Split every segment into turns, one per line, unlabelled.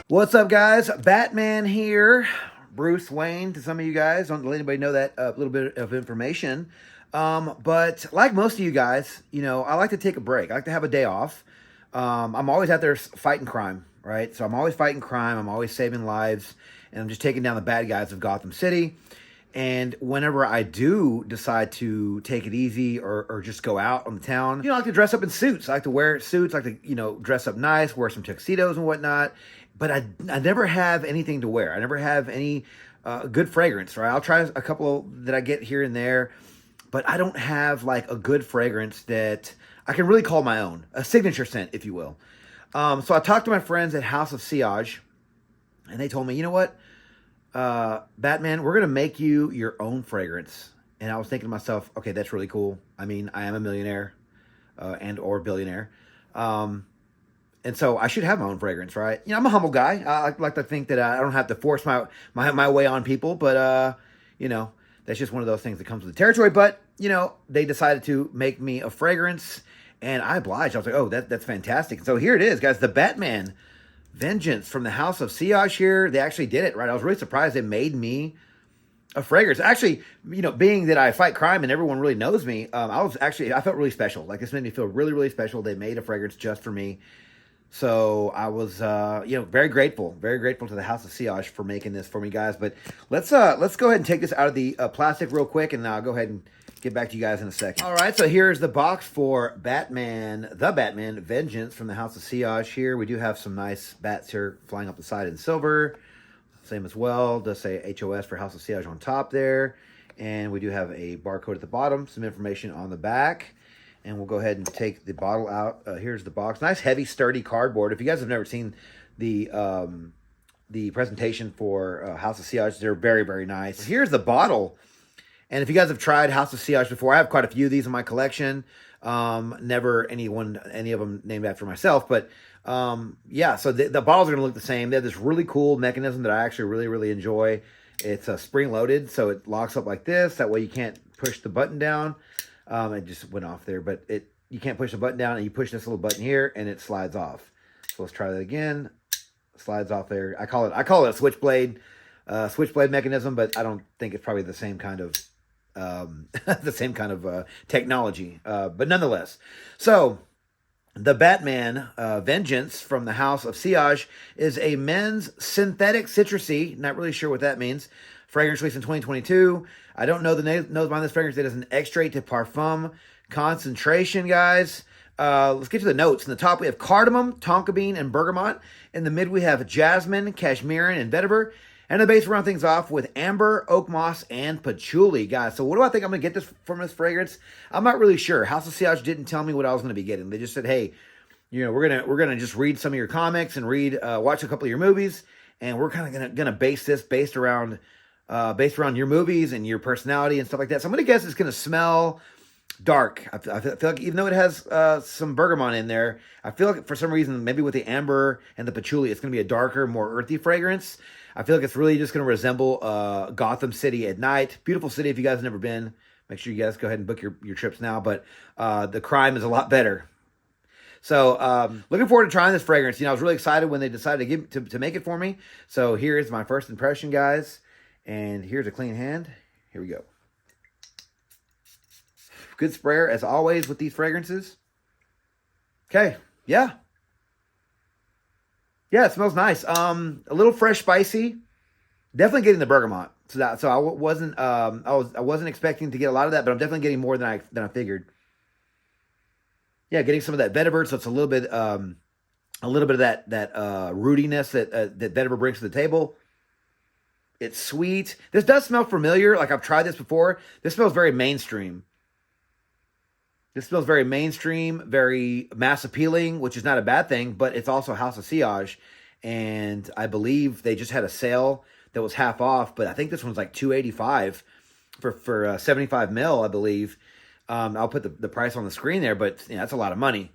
What's up, guys? Batman here. Bruce Wayne to some of you guys. Don't let anybody know that little bit of information. But like most of you guys, I like to take a break. I like to have a day off. I'm always out there fighting crime, right? So I'm always fighting crime. I'm always saving lives. And I'm just taking down the bad guys of Gotham City. And whenever I do decide to take it easy or just go out on the town, I like to dress up in suits. I like to wear suits. I like to, dress up nice, wear some tuxedos and whatnot. But I never have anything to wear. I never have any good fragrance, right? I'll try a couple that I get here and there, but I don't have like a good fragrance that I can really call my own, a signature scent, if you will. So I talked to my friends at House of Sillage, and they told me, you know what, Batman, we're gonna make you your own fragrance. And I was thinking to myself, okay, that's really cool. I mean, I am a millionaire and or billionaire. And so I should have my own fragrance, right? I'm a humble guy. I like to think that I don't have to force my way on people, but that's just one of those things that comes with the territory. But they decided to make me a fragrance, and I obliged. I was like, oh, that's fantastic. So here it is, guys. The Batman Vengeance from the House of Sillage here. They actually did it, right? I was really surprised they made me a fragrance. Actually, being that I fight crime and everyone really knows me, I felt really special. Like, this made me feel really, really special. They made a fragrance just for me. So I was, very grateful to the House of Sillage for making this for me, guys. But let's go ahead and take this out of the plastic real quick, and I'll go ahead and get back to you guys in a second. All right, so here's the box for the Batman Vengeance from the House of Sillage. Here we do have some nice bats here flying up the side in silver, same as well. Does say HOS for House of Sillage on top there, and we do have a barcode at the bottom, some information on the back. And we'll go ahead and take the bottle out. Here's the box. Nice, heavy, sturdy cardboard. If you guys have never seen the presentation for House of Sillage, they're very, very nice. Here's the bottle. And if you guys have tried House of Sillage before, I have quite a few of these in my collection. Never any of them named after myself. But, so the bottles are going to look the same. They have this really cool mechanism that I actually really, really enjoy. It's spring-loaded, so it locks up like this. That way you can't push the button down. It just went off there, but you can't push the button down, and you push this little button here, and it slides off. So let's try that again. Slides off there. I call it a switchblade mechanism, but I don't think it's probably the same kind of technology. But nonetheless, so the Batman Vengeance from the House of Sillage is a men's synthetic citrusy. Not really sure what that means. Fragrance released in 2022. I don't know the nose behind this fragrance. It is an extrait de parfum concentration, guys. Let's get to the notes. In the top, we have cardamom, tonka bean, and bergamot. In the mid, we have jasmine, cashmere, and vetiver. And the base, we round things off with amber, oak moss, and patchouli, guys. So what do I think I'm going to get this from this fragrance? I'm not really sure. House of Sillage didn't tell me what I was going to be getting. They just said, hey, we're gonna just read some of your comics and watch a couple of your movies, and we're kind of gonna base this based around your movies and your personality and stuff like that. So I'm going to guess it's going to smell dark. I feel like even though it has some bergamot in there, I feel like for some reason, maybe with the amber and the patchouli, it's going to be a darker, more earthy fragrance. I feel like it's really just going to resemble Gotham City at night. Beautiful city. If you guys have never been, make sure you guys go ahead and book your trips now. But the crime is a lot better. So looking forward to trying this fragrance. I was really excited when they decided to make it for me. So here is my first impression, guys. And here's a clean hand. Here we go. Good sprayer, as always, with these fragrances. Okay, yeah. Yeah, it smells nice. A little fresh, spicy. Definitely getting the bergamot. So I wasn't expecting to get a lot of that, but I'm definitely getting more than I figured. Yeah, getting some of that vetiver, so it's a little bit of that rootiness that vetiver brings to the table. It's sweet. This does smell familiar. Like, I've tried this before. This smells very mainstream. Very mass appealing, which is not a bad thing, but it's also House of Sillage. And I believe they just had a sale that was half off, but I think this one's like $285 for 75 mil, I believe. I'll put the price on the screen there, but that's a lot of money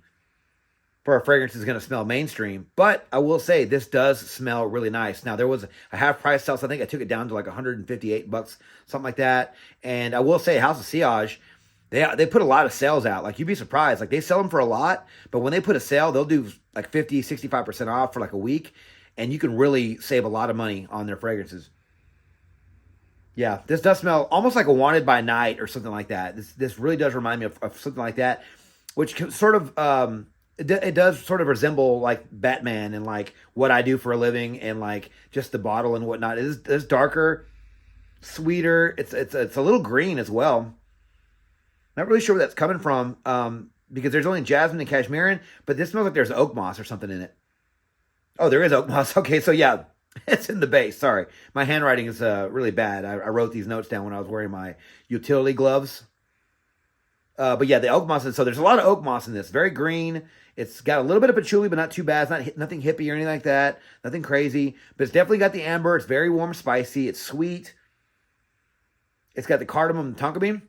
for a fragrance that's going to smell mainstream. But I will say, this does smell really nice. Now, there was a half-price sale, so I think I took it down to like $158, something like that. And I will say, House of Sillage, they put a lot of sales out. Like, you'd be surprised. Like, they sell them for a lot, but when they put a sale, they'll do like 50, 65% off for like a week. and you can really save a lot of money on their fragrances. Yeah, this does smell almost like a Wanted by Night or something like that. This really does remind me of something like that, which sort of it does sort of resemble like Batman and like what I do for a living and like just the bottle and whatnot. It's darker, sweeter. It's a little green as well. Not really sure where that's coming from because there's only jasmine and cashmere, but this smells like there's oak moss or something in it. Oh, there is oak moss. Okay, so yeah, it's in the base. Sorry, my handwriting is really bad. I wrote these notes down when I was wearing my utility gloves. But yeah, the oak moss. So there's a lot of oak moss in this. Very green. It's got a little bit of patchouli, but not too bad. It's not nothing hippie or anything like that. Nothing crazy. But it's definitely got the amber. It's very warm, spicy. It's sweet. It's got the cardamom and tonka bean.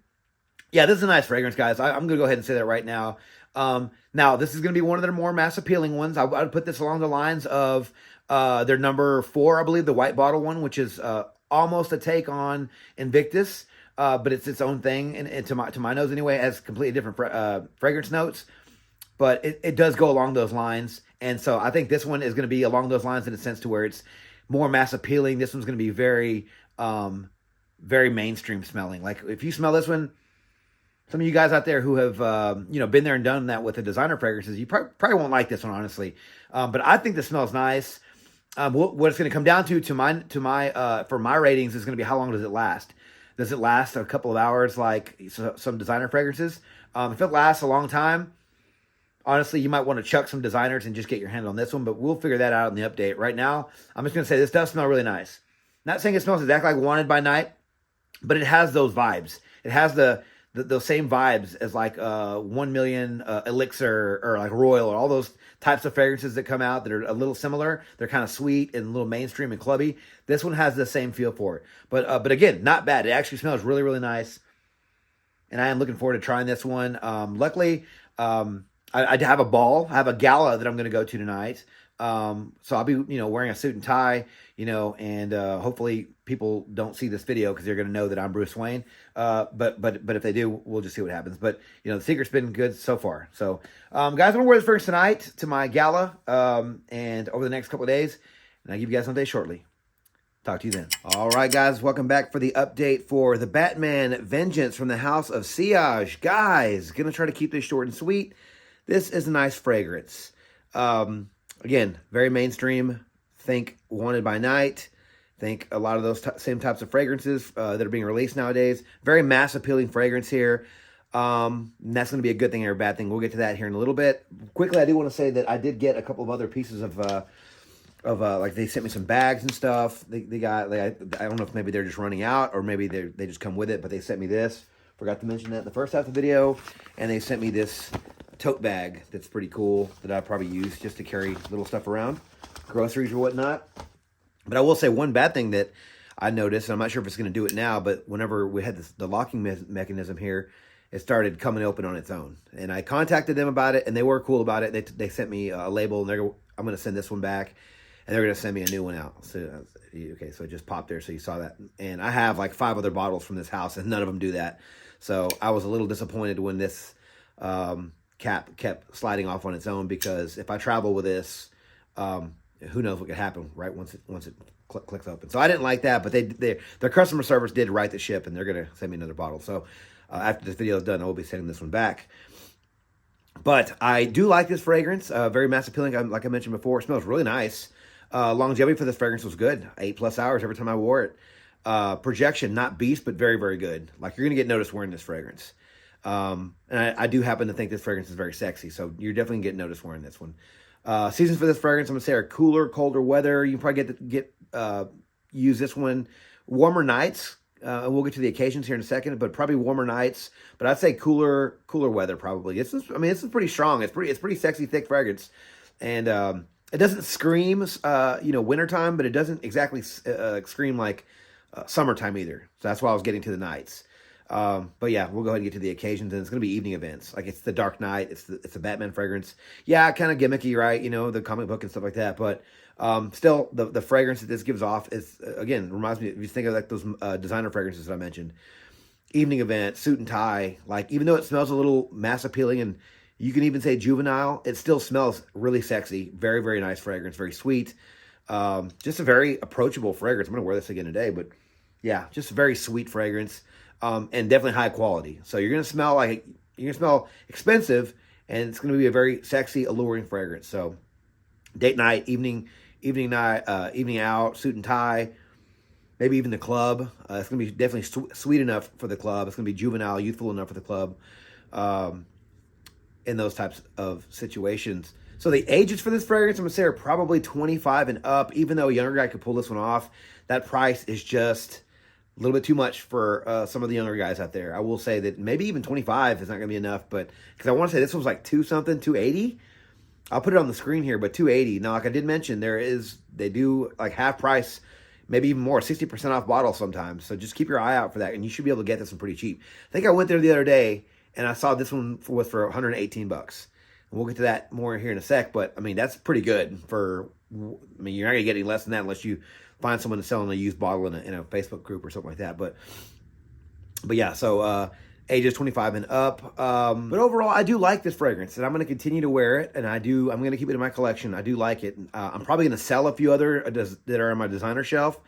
Yeah, this is a nice fragrance, guys. I'm going to go ahead and say that right now. Now, this is going to be one of their more mass appealing ones. I would put this along the lines of their number 4, I believe, the white bottle one, which is almost a take on Invictus, but it's its own thing. And to my nose, anyway, it has completely different fragrance notes. But it does go along those lines. And so I think this one is going to be along those lines in a sense to where it's more mass appealing. This one's going to be very, very mainstream smelling. Like if you smell this one, some of you guys out there who have, been there and done that with the designer fragrances, you probably won't like this one, honestly. But I think this smells nice. What it's going to come down to my for my ratings is going to be how long does it last? Does it last a couple of hours like some designer fragrances? If it lasts a long time, honestly, you might want to chuck some designers and just get your hand on this one, but we'll figure that out in the update. Right now, I'm just going to say this does smell really nice. Not saying it smells exactly like Wanted by Night, but it has those vibes. It has those same vibes as like 1 Million Elixir or like Royal or all those types of fragrances that come out that are a little similar. They're kind of sweet and a little mainstream and clubby. This one has the same feel for it. But again, not bad. It actually smells really, really nice. And I am looking forward to trying this one. Luckily, I have a ball. I have a gala that I'm going to go to tonight. So I'll be, wearing a suit and tie, and hopefully people don't see this video because they're going to know that I'm Bruce Wayne. But if they do, we'll just see what happens. But the secret's been good so far. So, guys, I'm gonna wear this fragrance tonight to my gala, and over the next couple of days, and I'll give you guys an update shortly. Talk to you then. All right, guys, welcome back for the update for the Batman Vengeance from the house of Sillage. Guys, gonna try to keep this short and sweet. This is a nice fragrance. Again, very mainstream. Think Wanted by Night. Think a lot of those same types of fragrances that are being released nowadays. Very mass appealing fragrance here. And that's going to be a good thing or a bad thing. We'll get to that here in a little bit. Quickly, I do want to say that I did get a couple of other pieces of like they sent me some bags and stuff. They got I don't know if maybe they're just running out or maybe they just come with it, but they sent me this. Forgot to mention that in the first half of the video, and they sent me this tote bag that's pretty cool that I probably use just to carry little stuff around, groceries or whatnot. But I will say one bad thing that I noticed, and I'm not sure if it's going to do it now, but whenever we had the locking mechanism here, it started coming open on its own. And I contacted them about it, and they were cool about it. They sent me a label, and I'm going to send this one back, and they're going to send me a new one out. So, okay, so it just popped there, so you saw that. And I have like 5 other bottles from this house, and none of them do that. So I was a little disappointed when this cap kept sliding off on its own, because if I travel with this, who knows what could happen right once it clicks open. So I didn't like that, but their customer service did right the ship, and they're going to send me another bottle. So after this video is done, I will be sending this one back. But I do like this fragrance. Very mass appealing, like I mentioned before. It smells really nice. Longevity for this fragrance was good. 8+ hours every time I wore it. Projection, not beast, but very, very good. Like, you're going to get noticed wearing this fragrance. And I do happen to think this fragrance is very sexy, so you're definitely going to get noticed wearing this one. Seasons for this fragrance, I'm going to say, are cooler, colder weather. You can probably use this one warmer nights. And we'll get to the occasions here in a second, but probably warmer nights. But I'd say cooler weather probably. This is pretty strong. It's pretty sexy, thick fragrance, and it doesn't scream, wintertime, but it doesn't exactly scream like summertime either. So that's why I was getting to the nights. But yeah, we'll go ahead and get to the occasions, and it's going to be evening events. Like, it's the Dark Knight, it's a Batman fragrance. Yeah, kind of gimmicky, right? The comic book and stuff like that. But still, the fragrance that this gives off is, again, reminds me, if you think of like those designer fragrances that I mentioned, evening event, suit and tie. Like, even though it smells a little mass appealing, and you can even say juvenile, it still smells really sexy. Very, very nice fragrance, very sweet, Just a very approachable fragrance. I'm going to wear this again today, but yeah, just a very sweet fragrance, and definitely high quality. So you're going to smell expensive, and it's going to be a very sexy, alluring fragrance. So date night, evening night, evening out, suit and tie, maybe even the club. It's going to be definitely sweet enough for the club. It's going to be juvenile, youthful enough for the club, in those types of situations. So the ages for this fragrance, I'm going to say, are probably 25 and up. Even though a younger guy could pull this one off, that price is just a little bit too much for some of the younger guys out there. I will say that maybe even 25 is not going to be enough, but because I want to say this was like 280. I'll put it on the screen here, but 280. Now, like I did mention, they do like half price, maybe even more, 60% off bottles sometimes. So just keep your eye out for that, and you should be able to get this one pretty cheap. I think I went there the other day, and I saw this one was for 118 bucks. And we'll get to that more here in a sec, but I mean, that's pretty good for, I mean, you're not going to get any less than that unless you find someone selling a used bottle in a Facebook group or something like that. But yeah, so ages 25 and up. But overall, I do like this fragrance, and I'm going to continue to wear it, and I'm going to keep it in my collection. I do like it. I'm probably going to sell a few other that are on my designer shelf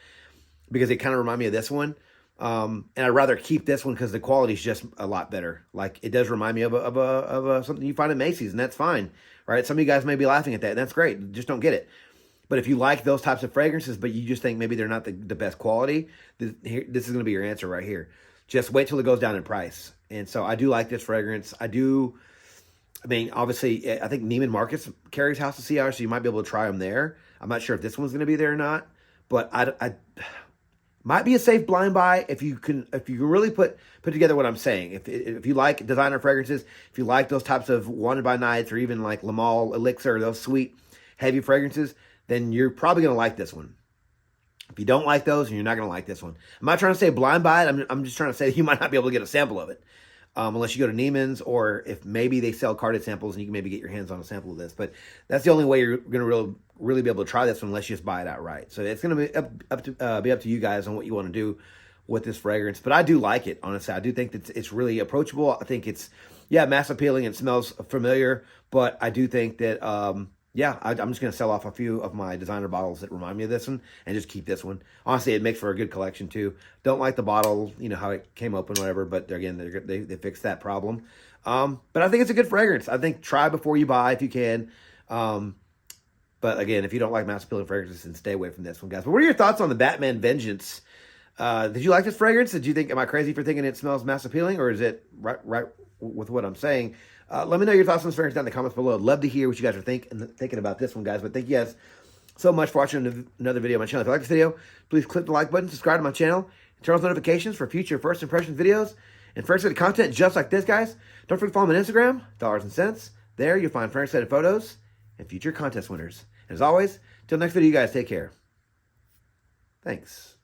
because they kind of remind me of this one. And I'd rather keep this one because the quality is just a lot better. Like, it does remind me of something you find at Macy's, and that's fine, right? Some of you guys may be laughing at that, and that's great. Just don't get it. But if you like those types of fragrances, but you just think maybe they're not the best quality, this is going to be your answer right here. Just wait till it goes down in price. And so I do like this fragrance. I mean, obviously, I think Neiman Marcus carries House of CR, so you might be able to try them there. I'm not sure if this one's going to be there or not, but I might be a safe blind buy if you can really put together what I'm saying. If you like designer fragrances, if you like those types of Wanted by Nights or even like Le Male Elixir, those sweet, heavy fragrances, then you're probably going to like this one. If you don't like those, you're not going to like this one. I'm not trying to say blind buy it. I'm just trying to say you might not be able to get a sample of it. Unless you go to Neiman's, or if maybe they sell carded samples and you can maybe get your hands on a sample of this. But that's the only way you're going to really be able to try this one, unless you just buy it outright. So it's going to be up to you guys on what you want to do with this fragrance. But I do like it, honestly. I do think that it's really approachable. I think it's, mass appealing. It smells familiar. But I do think that, I'm just going to sell off a few of my designer bottles that remind me of this one and just keep this one. Honestly, it makes for a good collection too. Don't like the bottle, how it came open, whatever, but again, they fixed that problem. But I think it's a good fragrance. I think try before you buy if you can. But again, if you don't like mass appealing fragrances, then stay away from this one, guys. But what are your thoughts on the Batman Vengeance? Did you like this fragrance? Did you think, am I crazy for thinking it smells mass appealing, or is it right with what I'm saying? Let me know your thoughts on this fragrance down in the comments below. I'd love to hear what you guys are thinking about this one, guys. But thank you guys so much for watching another video on my channel. If you like this video, please click the like button, subscribe to my channel, and turn on notifications for future first impressions videos and first-rated content just like this, guys. Don't forget to follow me on Instagram, Dollars and Cents. There you'll find first-rated photos and future contest winners. And as always, till next video, you guys take care. Thanks.